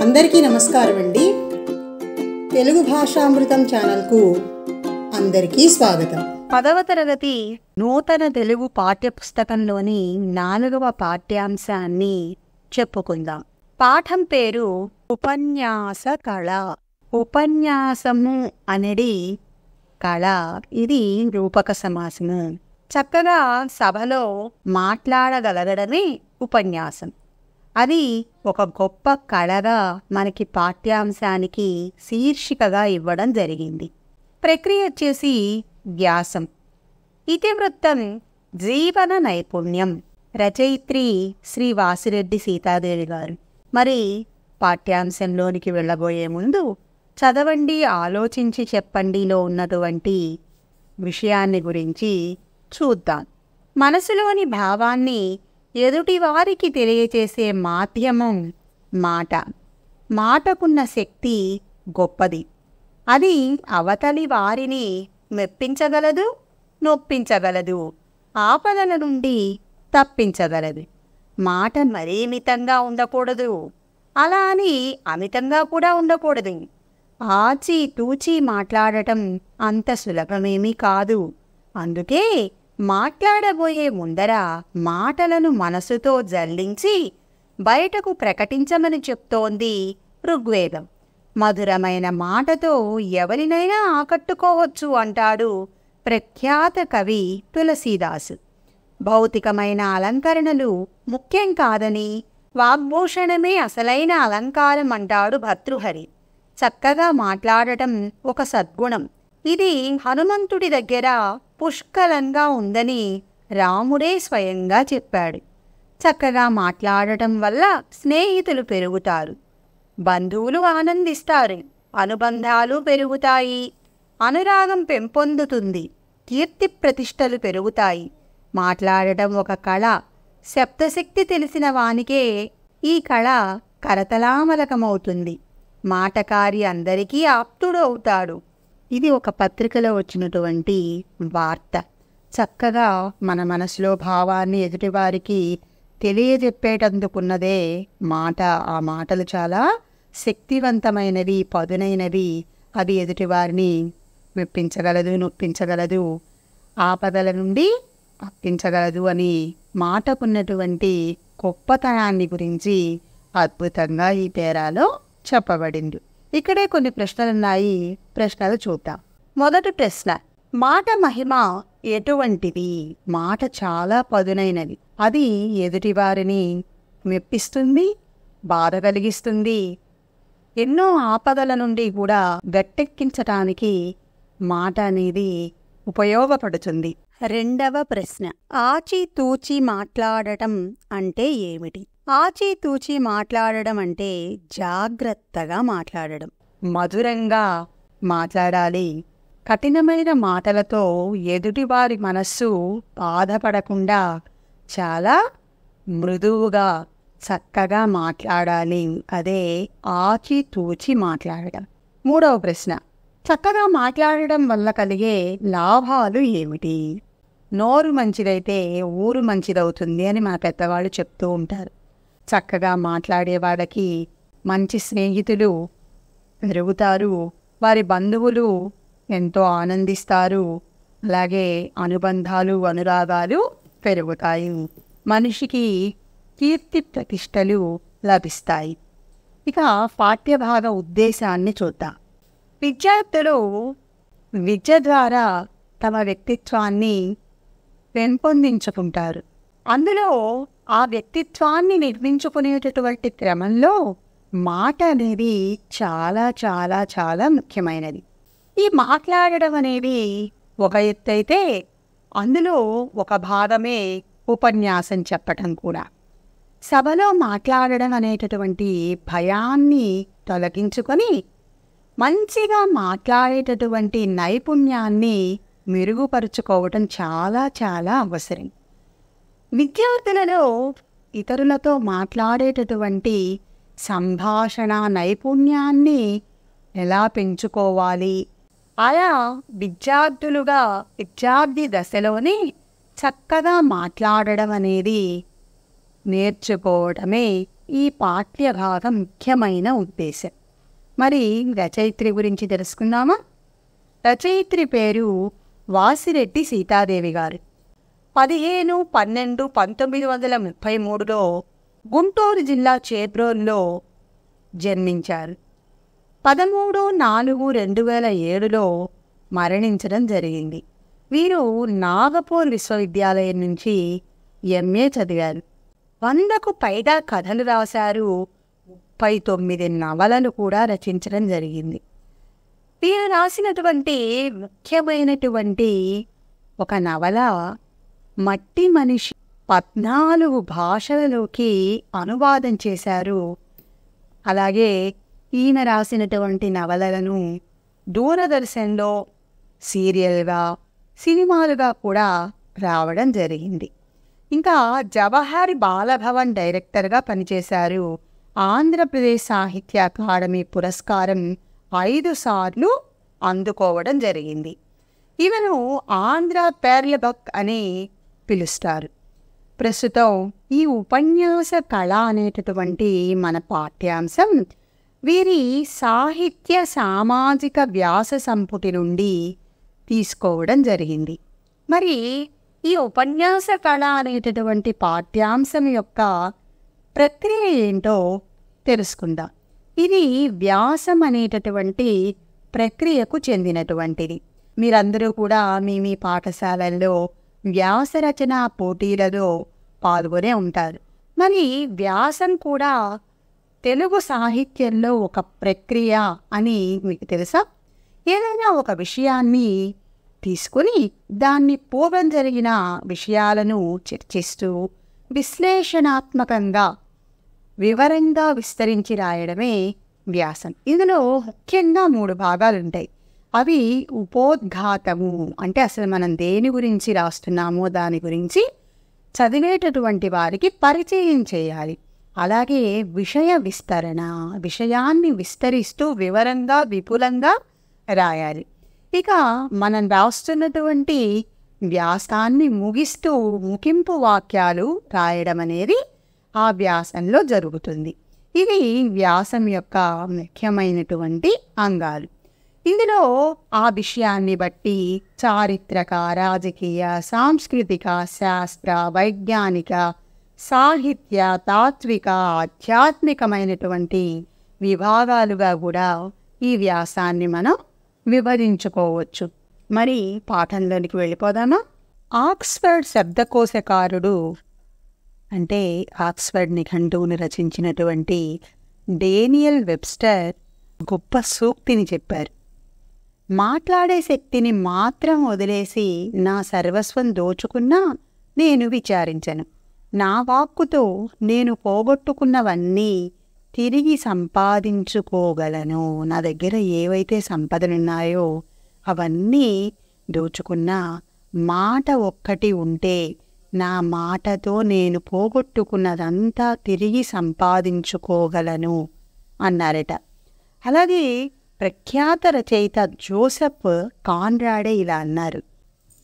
అందరికీ నమస్కారం అండి. తెలుగు భాషామృతం ఛానల్కు అందరికీ స్వాగతం. 10వ తరగతి నూతన తెలుగు పాఠ్యపుస్తకంలోని 4వ పాఠ్యాంశాన్ని చెప్పుకుందాం. పాఠం పేరు ఉపన్యాస కళ. ఉపన్యాసము అనేది కళ. ఇది రూపక సమాసము. చక్కగా సభలో మాట్లాడగలగడమే ఉపన్యాసం. అది ఒక గొప్ప కళగా మనకి పాఠ్యాంశానికి శీర్షికగా ఇవ్వడం జరిగింది. ప్రక్రియ వచ్చేసి వ్యాసం. ఇతివృత్తం జీవన నైపుణ్యం. రచయిత్రి శ్రీ వాసిరెడ్డి సీతాదేవి గారు. మరి పాఠ్యాంశంలోనికి వెళ్ళబోయే ముందు చదవండి, ఆలోచించి చెప్పండిలో ఉన్నటువంటి విషయాన్ని గురించి చూద్దాం. మనసులోని భావాన్ని ఎదుటివారికి తెలియచేసే మాధ్యమం మాట. మాటకున్న శక్తి గొప్పది. అది అవతలి వారిని మెప్పించగలదు, నొప్పించగలదు, ఆపదల నుండి తప్పించగలదు. మాట మరీ మితంగా ఉండకూడదు, అలా అని అమితంగా కూడా ఉండకూడదు. ఆచి తూచి మాట్లాడటం అంత సులభమేమీ కాదు. అందుకే మాట్లాడబోయే ముందర మాటలను మనసుతో జల్లించి బయటకు ప్రకటించమని చెప్తోంది ఋగ్వేదం. మధురమైన మాటతో ఎవరినైనా ఆకట్టుకోవచ్చు అంటాడు ప్రఖ్యాత కవి తులసీదాసు. భౌతికమైన అలంకరణలు ముఖ్యం కాదని, వాగ్భూషణమే అసలైన అలంకారం అంటాడు భర్తృహరి. చక్కగా మాట్లాడటం ఒక సద్గుణం. ఇది హనుమంతుడి దగ్గర పుష్కలంగా ఉందని రాముడే స్వయంగా చెప్పాడు. చక్కగా మాట్లాడటం వల్ల స్నేహితులు పెరుగుతారు, బంధువులు ఆనందిస్తారు, అనుబంధాలు పెరుగుతాయి, అనురాగం పెంపొందుతుంది, కీర్తి ప్రతిష్టలు పెరుగుతాయి. మాట్లాడటం ఒక కళ. శబ్దశక్తి తెలిసిన వానికే ఈ కళ కరతలామలకమవుతుంది. మాటకారి అందరికీ ఆప్తుడు అవుతాడు. ఇది ఒక పత్రికలో వచ్చినటువంటి వార్త. చక్కగా మన మనసులో భావాన్ని ఎదుటివారికి తెలియజెప్పేటందుకున్నదే మాట. ఆ మాటలు చాలా శక్తివంతమైనవి, పదునైనవి. అది ఎదుటివారిని మెప్పించగలదు, నొప్పించగలదు, ఆపదల నుండి తప్పించగలదు అని మాటకున్నటువంటి గొప్పతనాన్ని గురించి అద్భుతంగా ఈ పేరాలో చెప్పబడింది. ఇక్కడే కొన్ని ప్రశ్నలున్నాయి. ప్రశ్నలు చూద్దాం. మొదటి ప్రశ్న, మాట మహిమ ఎటువంటిది? మాట చాలా పదునైనది. అది ఎదుటివారిని మెప్పిస్తుంది, బాధ కలిగిస్తుంది. ఎన్నో ఆపదల నుండి కూడా గట్టెక్కించటానికి మాట అనేది ఉపయోగపడుతుంది. రెండవ ప్రశ్న, ఆచితూచి మాట్లాడటం అంటే ఏమిటి? ఆచితూచి మాట్లాడడం అంటే జాగ్రత్తగా మాట్లాడడం, మధురంగా మాట్లాడాలి. కఠినమైన మాటలతో ఎదుటివారి మనస్సు బాధపడకుండా చాలా మృదువుగా చక్కగా మాట్లాడాలి. అదే ఆచితూచి మాట్లాడడం. మూడవ ప్రశ్న, చక్కగా మాట్లాడడం వల్ల కలిగే లాభాలు ఏమిటి? నోరు మంచిదైతే ఊరు మంచిదవుతుంది అని మా పెద్దవాళ్ళు చెప్తూ ఉంటారు. చక్కగా మాట్లాడే వాళ్ళకి మంచి స్నేహితులు పెరుగుతారు, వారి బంధువులు ఎంతో ఆనందిస్తారు, అలాగే అనుబంధాలు, అనురాగాలు పెరుగుతాయి. మనిషికి కీర్తి ప్రతిష్టలు లభిస్తాయి. ఇక పాఠ్యభాగ ఉద్దేశాన్ని చూద్దాం. విద్యార్థులు విద్య ద్వారా తమ వ్యక్తిత్వాన్ని పెంపొందించుకుంటారు. అందులో ఆ వ్యక్తిత్వాన్ని నిర్మించుకునేటటువంటి క్రమంలో మాట అనేది చాలా చాలా చాలా ముఖ్యమైనది. ఈ మాట్లాడడం అనేది ఒక ఎత్తైతే అందులో ఒక భాగమే ఉపన్యాసం చెప్పటం కూడా. సభలో మాట్లాడడం అనేటటువంటి భయాన్ని తొలగించుకొని మంచిగా మాట్లాడేటటువంటి నైపుణ్యాన్ని మెరుగుపరుచుకోవటం చాలా చాలా అవసరం. విద్యార్థులలో ఇతరులతో మాట్లాడేటటువంటి సంభాషణ నైపుణ్యాన్ని ఎలా పెంచుకోవాలి, ఆయా విద్యార్థి దశలోనే చక్కగా మాట్లాడడం అనేది నేర్చుకోవడమే ఈ పాఠ్యభాగం ముఖ్యమైన ఉద్దేశం. మరి రచయిత్రి గురించి తెలుసుకుందామా? రచయిత్రి పేరు వాసిరెడ్డి సీతాదేవి గారు. 15/12/1933లో గుంటూరు జిల్లా చేబ్రోలులో జన్మించారు. 13/4/2007లో మరణించడం జరిగింది. వీరు నాగపూర్ విశ్వవిద్యాలయం నుంచి ఎంఏ చదివారు. 100కు పైగా కథలు రాశారు. 39 నవలలు కూడా రచించడం జరిగింది. వీరు రాసినటువంటి ముఖ్యమైనటువంటి ఒక నవల మట్టి మనిషి 14 భాషలలోకి అనువాదం చేశారు. అలాగే ఈయన రాసినటువంటి నవలలను దూరదర్శన్లో సీరియల్గా, సినిమాలుగా కూడా రావడం జరిగింది. ఇంకా జవహర్ బాలభవన్ డైరెక్టర్గా పనిచేశారు. ఆంధ్రప్రదేశ్ సాహిత్య అకాడమీ పురస్కారం 5 సార్లు అందుకోవడం జరిగింది. ఈమెను ఆంధ్ర పేర్లబక్ అని పిలుస్తారు. ప్రస్తుతం ఈ ఉపన్యాస కళ అనేటటువంటి మన పాఠ్యాంశం వీరి సాహిత్య సామాజిక వ్యాస సంపుటి నుండి తీసుకోవడం జరిగింది. మరి ఈ ఉపన్యాస కళ అనేటటువంటి పాఠ్యాంశం యొక్క ప్రక్రియ ఏంటో తెలుసుకుందాం. ఇది వ్యాసం అనేటటువంటి ప్రక్రియకు చెందినటువంటిది. మీరందరూ కూడా మీ పాఠశాలల్లో వ్యాసరచన పోటీలలో పాల్గొనే ఉంటారు. మరి వ్యాసం కూడా తెలుగు సాహిత్యంలో ఒక ప్రక్రియ అని మీకు తెలుసా? ఏదైనా ఒక విషయాన్ని తీసుకుని దాన్ని పూర్వం జరిగిన విషయాలను చర్చిస్తూ విశ్లేషణాత్మకంగా వివరంగా విస్తరించి రాయడమే వ్యాసం. ఇందులో ముఖ్యంగా 3 భాగాలుంటాయి. అవి ఉపోద్ఘాతము, అంటే అసలు మనం దేని గురించి రాస్తున్నామో దాని గురించి చదివేటటువంటి వారికి పరిచయం చేయాలి. అలాగే విషయ విస్తరణ, విషయాన్ని విస్తరిస్తూ వివరంగా విపులంగా రాయాలి. ఇక మనం రాస్తున్నటువంటి వ్యాసాన్ని ముగిస్తూ ముగింపు వాక్యాలు రాయడం అనేది ఆ వ్యాసంలో జరుగుతుంది. ఇవి వ్యాసం యొక్క ముఖ్యమైనటువంటి అంగాలు. ఇందులో ఆ విషయాన్ని బట్టి చారిత్రక, రాజకీయ, సాంస్కృతిక, శాస్త్ర, వైజ్ఞానిక, సాహిత్య, తాత్విక, ఆధ్యాత్మికమైనటువంటి విభాగాలుగా కూడా ఈ వ్యాసాన్ని మనం విభజించుకోవచ్చు. మరి పాఠంలోనికి వెళ్ళిపోదామా? ఆక్స్ఫర్డ్ శబ్దకోశకారుడు అంటే ఆక్స్ఫర్డ్ నిఘంటువుని రచించినటువంటి డేనియల్ వెబ్స్టర్ గొప్ప సూక్తిని చెప్పారు. మాట్లాడే శక్తిని మాత్రం వదిలేసి నా సర్వస్వం దోచుకున్నా నేను విచారించను. నా వాక్కుతో నేను పోగొట్టుకున్నవన్నీ తిరిగి సంపాదించుకోగలను. నా దగ్గర ఏవైతే సంపదలున్నాయో అవన్నీ దోచుకున్నా మాట ఒక్కటి ఉంటే నా మాటతో నేను పోగొట్టుకున్నదంతా తిరిగి సంపాదించుకోగలను అన్నారట. అలాగే ప్రఖ్యాత రచయిత జోసెఫ్ కాన్రాడే ఇలా అన్నారు: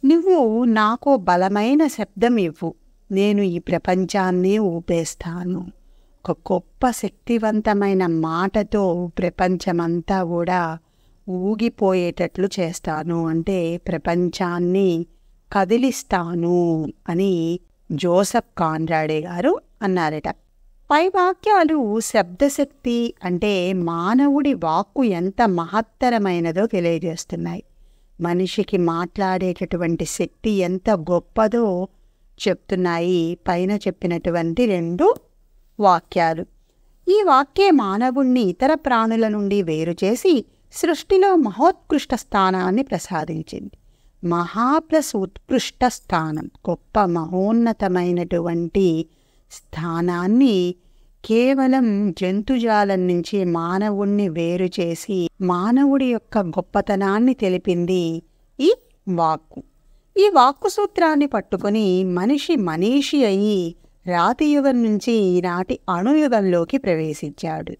నువ్వు నాకు బలమైన శబ్దం ఇవ్వు, నేను ఈ ప్రపంచాన్ని ఊపేస్తాను. ఒక గొప్ప శక్తివంతమైన మాటతో ప్రపంచమంతా కూడా ఊగిపోయేటట్లు చేస్తాను, అంటే ప్రపంచాన్ని కదిలిస్తాను అని జోసెఫ్ కాన్రాడే గారు అన్నారట. పై వాక్యాలు శబ్దశక్తి అంటే మానవుడి వాక్కు ఎంత మహత్తరమైనదో తెలియజేస్తున్నాయి. మనిషికి మాట్లాడేటటువంటి శక్తి ఎంత గొప్పదో చెప్తున్నాయి పైన చెప్పినటువంటి 2 వాక్యాలు. ఈ వాక్యే మానవుణ్ణి ఇతర ప్రాణుల నుండి వేరు చేసి సృష్టిలో మహోత్కృష్ట స్థానాన్ని ప్రసాదించింది. మహా ప్లస్ ఉత్కృష్ట స్థానం, గొప్ప మహోన్నతమైనటువంటి స్థానాన్ని కేవలం జంతుజాలం నుంచి మానవుణ్ణి వేరు చేసి మానవుడి యొక్క గొప్పతనాన్ని తెలిపింది ఈ వాక్కు. ఈ వాక్కు సూత్రాన్ని పట్టుకుని మనీషి అయి రాతియుగం నుంచి ఈనాటి అణుయుగంలోకి ప్రవేశించాడు.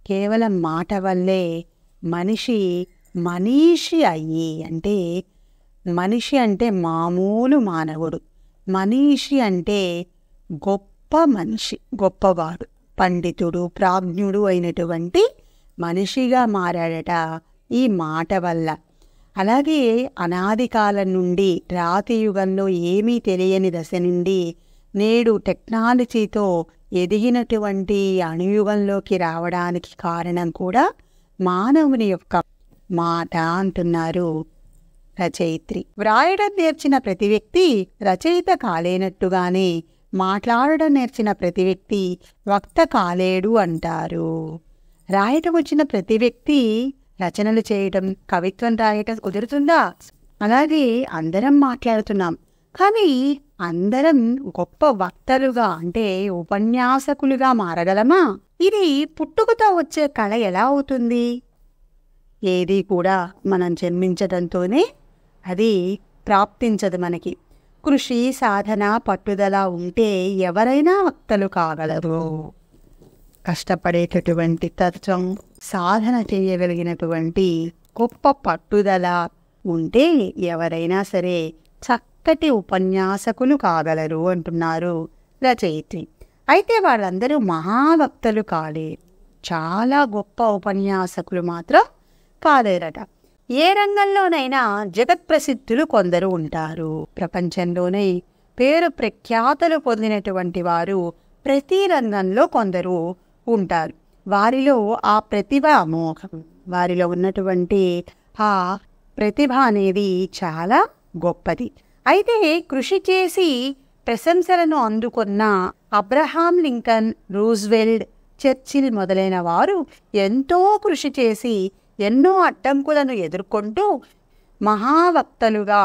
కేవలం మాట వల్లే మనీషి అయ్యి, అంటే మనిషి అంటే మామూలు మానవుడు, మనీషి అంటే గొప్ప మనిషి, గొప్పవాడు, పండితుడు ప్రాజ్ఞుడు అయినటువంటి మనిషిగా మారాడట ఈ మాట వల్ల. అలాగే అనాది కాలం నుండి రాతి యుగంలో ఏమీ తెలియని దశ నుండి నేడు టెక్నాలజీతో ఎదిగినటువంటి అణుయుగంలోకి రావడానికి కారణం కూడా మానవుని యొక్క మాట అంటున్నారు రచయిత్రి. వ్రాయడం నేర్చిన ప్రతి వ్యక్తి రచయిత కాలేనట్టుగానే మాట్లాడడం నేర్చిన ప్రతి వ్యక్తి వక్త కాలేడు అంటారు. రాయటం వచ్చిన ప్రతి వ్యక్తి రచనలు చేయటం, కవిత్వం రాయటం కుదురుతుందా? అలాగే అందరం మాట్లాడుతున్నాం, కానీ అందరం గొప్ప వక్తలుగా అంటే ఉపన్యాసకులుగా మారగలమా? ఇది పుట్టుకతో వచ్చే కళ ఎలా అవుతుంది? ఏది కూడా మనం జన్మించడంతోనే అది ప్రాప్తించదు మనకి. కృషి, సాధన, పట్టుదల ఉంటే ఎవరైనా వక్తలు కాగలరు. కష్టపడేటటువంటి తత్వం, సాధన చేయగలిగినటువంటి గొప్ప పట్టుదల ఉంటే ఎవరైనా సరే చక్కటి ఉపన్యాసకులు కాగలరు అంటున్నారు రచయిత్రి. అయితే వాళ్ళందరూ మహావక్తలు కాలేరు, చాలా గొప్ప ఉపన్యాసకులు మాత్రం కాలేరట. ఏ రంగంలోనైనా జగత్ప్రసిద్ధులు కొందరు ఉంటారు. ప్రపంచంలోనే పేరు ప్రఖ్యాతలు పొందినటువంటి వారు ప్రతి రంగంలో కొందరు ఉంటారు. వారిలో ఆ ప్రతిభ అమోఘం, వారిలో ఉన్నటువంటి ఆ ప్రతిభ అనేది చాలా గొప్పది. అయితే కృషి చేసి ప్రశంసలను అందుకున్న అబ్రహాం లింకన్, రూజ్వెల్ట్, చర్చిల్ మొదలైన వారు ఎంతో కృషి చేసి ఎన్నో అడ్డంకులను ఎదుర్కొంటూ మహావక్తలుగా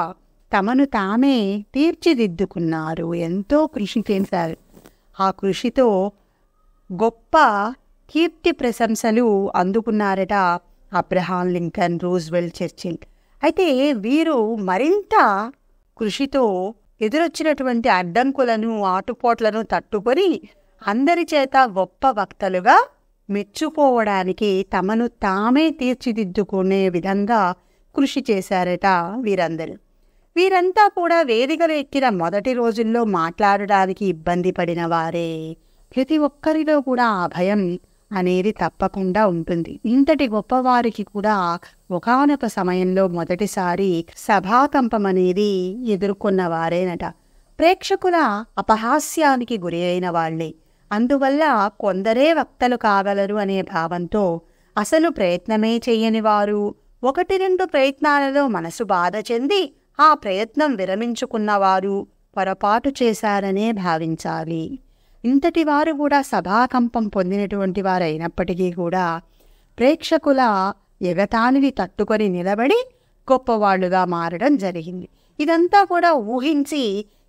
తమను తామే తీర్చిదిద్దుకున్నారు. ఎంతో కృషి చేశారు. ఆ కృషితో గొప్ప కీర్తి ప్రశంసలు అందుకున్నారట అబ్రహాం లింకన్, రూజ్వెల్ట్, చర్చిల్. అయితే వీరు మరింత కృషితో ఎదురొచ్చినటువంటి అడ్డంకులను, ఆటుపోట్లను తట్టుకొని అందరి చేత గొప్ప వక్తలుగా మెచ్చుకోవడానికి తమను తామే తీర్చిదిద్దుకునే విధంగా కృషి చేశారట వీరందరూ. వీరంతా కూడా వేదికలు ఎక్కిన మొదటి రోజుల్లో మాట్లాడడానికి ఇబ్బంది పడిన వారే. ప్రతి ఒక్కరిలో కూడా ఆ భయం అనేది తప్పకుండా ఉంటుంది. ఇంతటి గొప్పవారికి కూడా ఒకానొక సమయంలో మొదటిసారి సభాకంపం అనేది ఎదుర్కొన్న వారేనట. ప్రేక్షకుల అపహాస్యానికి గురి అయిన వాళ్లే. అందువల్ల కొందరే వక్తలు కాగలరు అనే భావంతో అసలు ప్రయత్నమే చెయ్యని వారు, 1-2 ప్రయత్నాలలో మనసు బాధ చెంది ఆ ప్రయత్నం విరమించుకున్నవారు పొరపాటు చేశారనే భావించాలి. ఇంతటి వారు కూడా సభాకంపం పొందినటువంటి వారైనప్పటికీ కూడా ప్రేక్షకుల ఎగతాళిని తట్టుకొని నిలబడి గొప్పవాళ్లుగా మారడం జరిగింది. ఇదంతా కూడా ఊహించి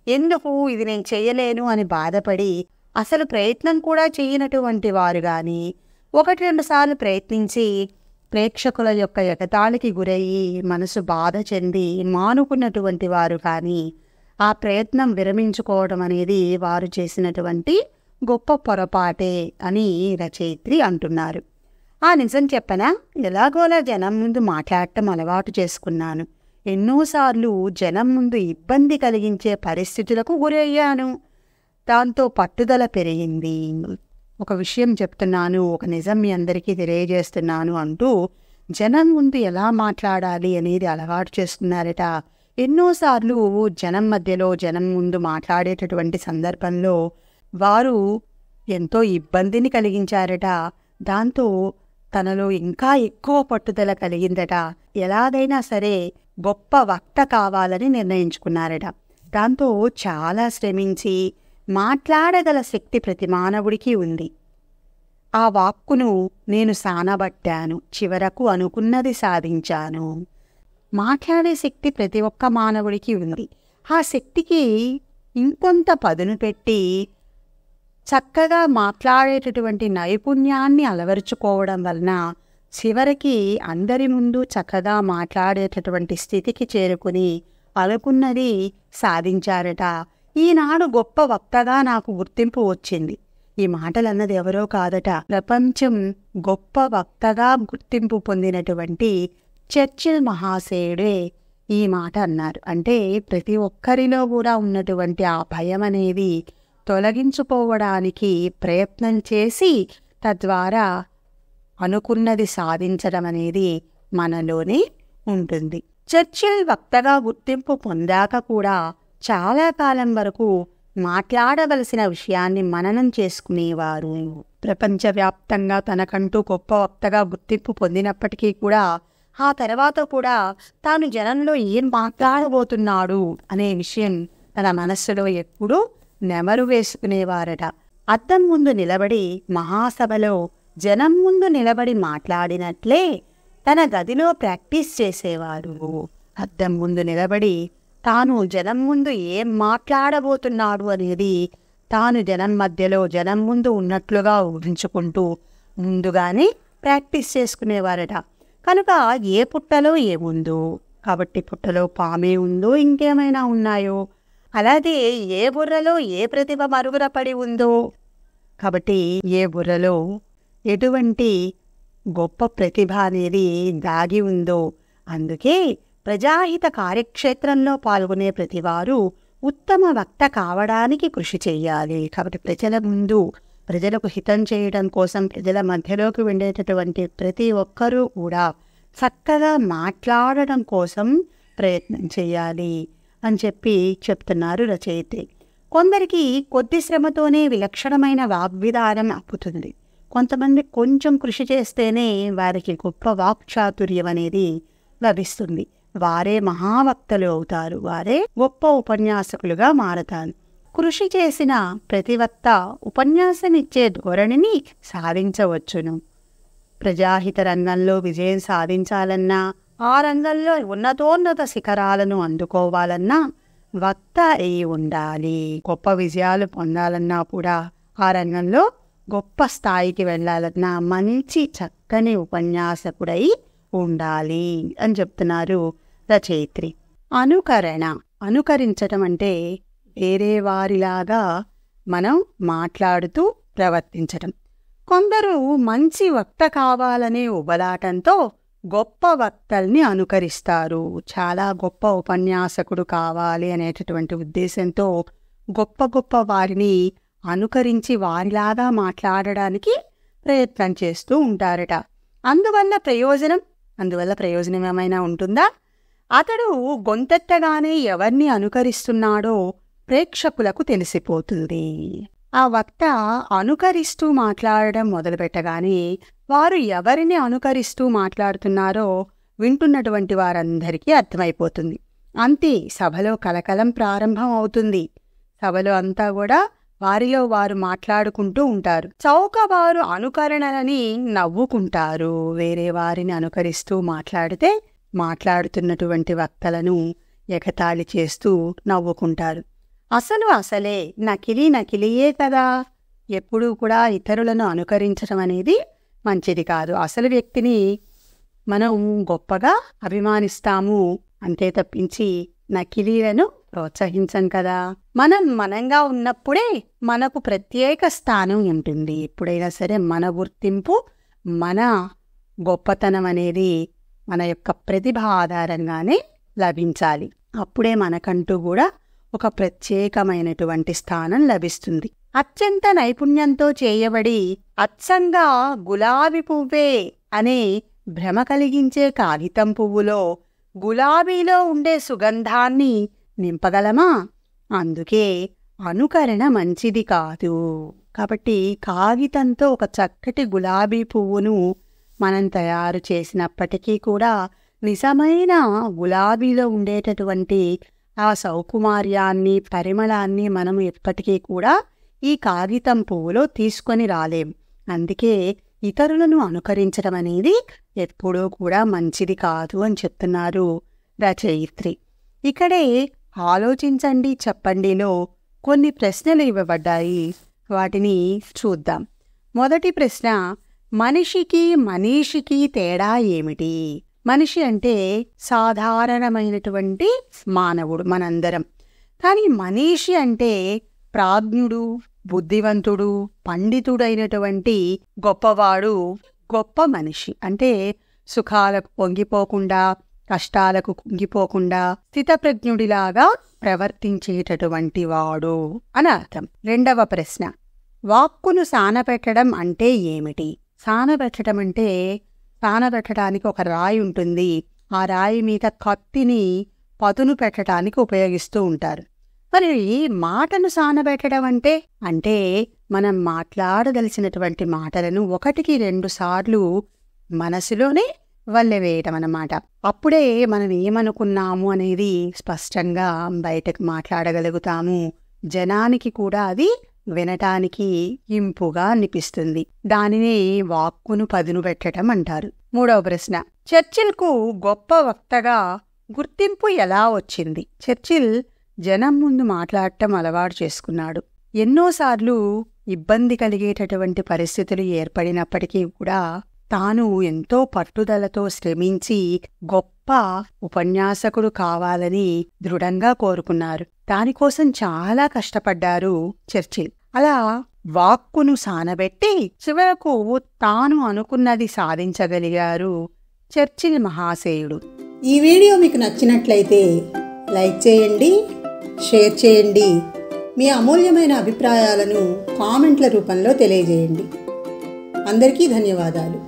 ఎందుకు ఇది నేను చేయలేను అని బాధపడి అసలు ప్రయత్నం కూడా చేయనటువంటి వారు కానీ, 1-2 సార్లు ప్రయత్నించి ప్రేక్షకుల యొక్క ఎగతాళికి గురయ్యి మనసు బాధ చెంది మానుకున్నటువంటి వారు కానీ ఆ ప్రయత్నం విరమించుకోవడం అనేది వారు చేసినటువంటి గొప్ప పొరపాటే అని రచయిత్రి అంటున్నారు. ఆ నిజం చెప్పనా, ఎలాగోలా జనం ముందు మాట్లాడటం అలవాటు చేసుకున్నాను. ఎన్నోసార్లు జనం ముందు ఇబ్బంది కలిగించే పరిస్థితులకు గురయ్యాను. దాంతో పట్టుదల పెరిగింది. ఒక విషయం చెప్తున్నాను, ఒక నిజం మీ అందరికీ తెలియజేస్తున్నాను అంటూ జనం ముందు ఎలా మాట్లాడాలి అనేది అలవాటు చేసుకున్నారట. ఎన్నోసార్లు జనం మధ్యలో, జనం ముందు మాట్లాడేటటువంటి సందర్భంలో వారు ఎంతో ఇబ్బందిని కలిగించారట. దాంతో తనలో ఇంకా ఎక్కువ పట్టుదల కలిగిందట. ఎలాగైనా సరే గొప్ప వక్త కావాలని నిర్ణయించుకున్నారట. దాంతో చాలా శ్రమించి మాట్లాడగల శక్తి ప్రతి మానవుడికి ఉంది. ఆ వాక్కును నేను సానబట్టాను, చివరకు అనుకున్నది సాధించాను. మాట్లాడే శక్తి ప్రతి ఒక్క మానవుడికి ఉంది. ఆ శక్తికి ఇంకొంత పదును పెట్టి చక్కగా మాట్లాడేటటువంటి నైపుణ్యాన్ని అలవరుచుకోవడం వలన చివరికి అందరి ముందు చక్కగా మాట్లాడేటటువంటి స్థితికి చేరుకుని అనుకున్నది సాధించారట. ఈనాడు గొప్ప వక్తగా నాకు గుర్తింపు వచ్చింది. ఈ మాటలన్నది ఎవరో కాదట, ప్రపంచం గొప్ప వక్తగా గుర్తింపు పొందినటువంటి చర్చిల్ మహాశయుడే ఈ మాట అన్నారు. అంటే ప్రతి ఒక్కరిలో కూడా ఉన్నటువంటి ఆ భయం అనేది తొలగించుకోవడానికి ప్రయత్నం చేసి తద్వారా అనుకున్నది సాధించడం అనేది మనలోనే ఉంటుంది. చర్చిల్ వక్తగా గుర్తింపు పొందాక కూడా చాలా కాలం వరకు మాట్లాడవలసిన విషయాన్ని మననం చేసుకునేవారు. ప్రపంచవ్యాప్తంగా తనకంటూ గొప్ప వక్తగా గుర్తింపు పొందినప్పటికీ కూడా ఆ తర్వాత కూడా తాను జనంలో ఏం మాట్లాడబోతున్నాడు అనే విషయం తన మనస్సులో ఎప్పుడూ నెమరు వేసుకునేవారట. అద్దం ముందు నిలబడి మహాసభలో జనం ముందు నిలబడి మాట్లాడినట్లే తన గదిలో ప్రాక్టీస్ చేసేవారు. అద్దం ముందు నిలబడి తాను జనం ముందు ఏం మాట్లాడబోతున్నాడు అనేది తాను జనం మధ్యలో జనం ముందు ఉన్నట్లుగా ఊహించుకుంటూ ముందుగానే ప్రాక్టీస్ చేసుకునేవారట. కనుక ఏ పుట్టలో ఏముందో, కాబట్టి పుట్టలో పామే ఉందో ఇంకేమైనా ఉన్నాయో, అలాగే ఏ బుర్రలో ఏ ప్రతిభ మరుగున పడి ఉందో, కాబట్టి ఏ బుర్రలో ఎటువంటి గొప్ప ప్రతిభ అనేది దాగి ఉందో, అందుకే ప్రజాహిత కార్యక్షేత్రంలో పాల్గొనే ప్రతివారు ఉత్తమ వక్త కావడానికి కృషి చెయ్యాలి. కాబట్టి ప్రజల ముందు ప్రజలకు హితం చేయడం కోసం ప్రజల మధ్యలోకి వెళ్ళేటటువంటి ప్రతి ఒక్కరూ కూడా చక్కగా మాట్లాడడం కోసం ప్రయత్నం చేయాలి అని చెప్తున్నారు రచయితే. కొందరికి కొద్ది శ్రమతోనే విలక్షణమైన వాగ్విధానం అప్పుతుంది. కొంతమంది కొంచెం కృషి చేస్తేనే వారికి గొప్ప వాక్చాతుర్యం అనేది లభిస్తుంది. వారే మహావక్తలు అవుతారు, వారే గొప్ప ఉపన్యాసకులుగా మారతారు. కృషి చేసిన ప్రతి వక్త ఉపన్యాసమిచ్చే ధోరణిని సాధించవచ్చును. ప్రజాహిత రంగంలో విజయం సాధించాలన్నా, ఆ రంగంలో ఉన్నతోన్నత శిఖరాలను అందుకోవాలన్నా వక్త అయి ఉండాలి. గొప్ప విజయాలు పొందాలన్నా కూడా, ఆ రంగంలో గొప్ప స్థాయికి వెళ్ళాలన్నా మంచి చక్కని ఉపన్యాసకుడై ఉండాలి అని చెప్తున్నారు రచయిత్రి. అనుకరించటం అంటే వేరే వారిలాగా మనం మాట్లాడుతూ ప్రవర్తించటం. కొందరు మంచి వక్త కావాలనే ఉబలాటంతో గొప్ప వక్తల్ని అనుకరిస్తారు. చాలా గొప్ప ఉపన్యాసకుడు కావాలి అనేటటువంటి ఉద్దేశంతో గొప్ప గొప్ప వారిని అనుకరించి వారిలాగా మాట్లాడడానికి ప్రయత్నం చేస్తూ ఉంటారట. అందువల్ల ప్రయోజనం ఏమైనా ఉంటుందా? అతడు గొంతెత్తగానే ఎవరిని అనుకరిస్తున్నాడో ప్రేక్షకులకు తెలిసిపోతుంది. ఆ వక్త అనుకరిస్తూ మాట్లాడడం మొదలుపెట్టగానే వారు ఎవరిని అనుకరిస్తూ మాట్లాడుతున్నారో వింటున్నటువంటి వారందరికీ అర్థమైపోతుంది. అంతే, సభలో కలకలం ప్రారంభం అవుతుంది. సభలో అంతా కూడా వారిలో వారు మాట్లాడుకుంటూ ఉంటారు. చౌకవారు అనుకరణలని నవ్వుకుంటారు. వేరే వారిని అనుకరిస్తూ మాట్లాడితే మాట్లాడుతున్నటువంటి వక్తలను ఎగతాళి చేస్తూ నవ్వుకుంటారు. అసలే నకిలీయే కదా. ఎప్పుడూ కూడా ఇతరులను అనుకరించడం అనేది మంచిది కాదు. అసలు వ్యక్తిని మనం గొప్పగా అభిమానిస్తాము అంతే తప్పించి నకిలీలను ప్రోత్సహించం కదా. మనంగా ఉన్నప్పుడే మనకు ప్రత్యేక స్థానం ఉంటుంది. ఎప్పుడైనా సరే మన గుర్తింపు, మన గొప్పతనం అనేది మన యొక్క ప్రతిభ ఆధారంగానే లభించాలి. అప్పుడే మనకంటూ కూడా ఒక ప్రత్యేకమైనటువంటి స్థానం లభిస్తుంది. అత్యంత నైపుణ్యంతో చేయబడి అచ్చంగా గులాబీ పువ్వే అనే భ్రమ కలిగించే కాగితం పువ్వులో గులాబీలో ఉండే సుగంధాన్ని నింపగలమా? అందుకే అనుకరణ మంచిది కాదు. కాబట్టి కాగితంతో ఒక చక్కటి గులాబీ పువ్వును మనం తయారు చేసినప్పటికీ కూడా నిజమైన గులాబీలో ఉండేటటువంటి ఆ సౌకుమార్యాన్ని, పరిమళాన్ని మనం ఎప్పటికీ కూడా ఈ కాగితం పువ్వులో తీసుకొని రాలేం. అందుకే ఇతరులను అనుకరించడం అనేది ఎప్పుడూ కూడా మంచిది కాదు అని చెప్తున్నారు రచయిత్రి. ఇక్కడే ఆలోచించండి చెప్పండిలో కొన్ని ప్రశ్నలు ఇవ్వబడ్డాయి. వాటిని చూద్దాం. మొదటి ప్రశ్న, మనీషికి తేడా ఏమిటి? మనిషి అంటే సాధారణమైనటువంటి మానవుడు మనందరం. కానీ మనీషి అంటే ప్రాజ్ఞుడు, బుద్ధివంతుడు, పండితుడైనటువంటి గొప్పవాడు గొప్ప మనిషి. అంటే సుఖాలకు పొంగిపోకుండా, కష్టాలకు కుంగిపోకుండా స్థితప్రజ్ఞుడిలాగా ప్రవర్తించేటటువంటి వాడు అని అర్థం. రెండవ ప్రశ్న, వాక్కును సానబెట్టడం అంటే ఏమిటి? సానబెట్టడం అంటే, సానబెట్టడానికి ఒక రాయి ఉంటుంది, ఆ రాయి మీద కత్తిని పదును పెట్టడానికి ఉపయోగిస్తూ ఉంటారు. మరి మాటను సానబెట్టడం అంటే మనం మాట్లాడదలిసినటువంటి మాటలను 1-2 సార్లు మనసులోనే వల్లెవేయటం అన్నమాట. అప్పుడే మనం ఏమనుకున్నాము అనేది స్పష్టంగా బయటకు మాట్లాడగలుగుతాము. జనానికి కూడా అది వినటానికి ఇంపుగా అనిపిస్తుంది. దానినే వాక్కును పదును పెట్టడం అంటారు. మూడవ ప్రశ్న, చర్చిల్కు గొప్ప వక్తగా గుర్తింపు ఎలా వచ్చింది? చర్చిల్ జనం ముందు మాట్లాడటం అలవాటు చేసుకున్నాడు. ఎన్నోసార్లు ఇబ్బంది కలిగేటటువంటి పరిస్థితులు ఏర్పడినప్పటికీ కూడా తాను ఎంతో పట్టుదలతో శ్రమించి గొప్ప ఉపన్యాసకుడు కావాలని దృఢంగా కోరుకున్నారు. దానికోసం చాలా కష్టపడ్డారు చర్చిల్. అలా వాక్కును సానబెట్టి చివరకు తాను అనుకున్నది సాధించగలిగారు చర్చిల్ మహాశయుడు. ఈ వీడియో మీకు నచ్చినట్లయితే లైక్ చేయండి, షేర్ చేయండి. మీ అమూల్యమైన అభిప్రాయాలను కామెంట్ల రూపంలో తెలియజేయండి. అందరికీ ధన్యవాదాలు.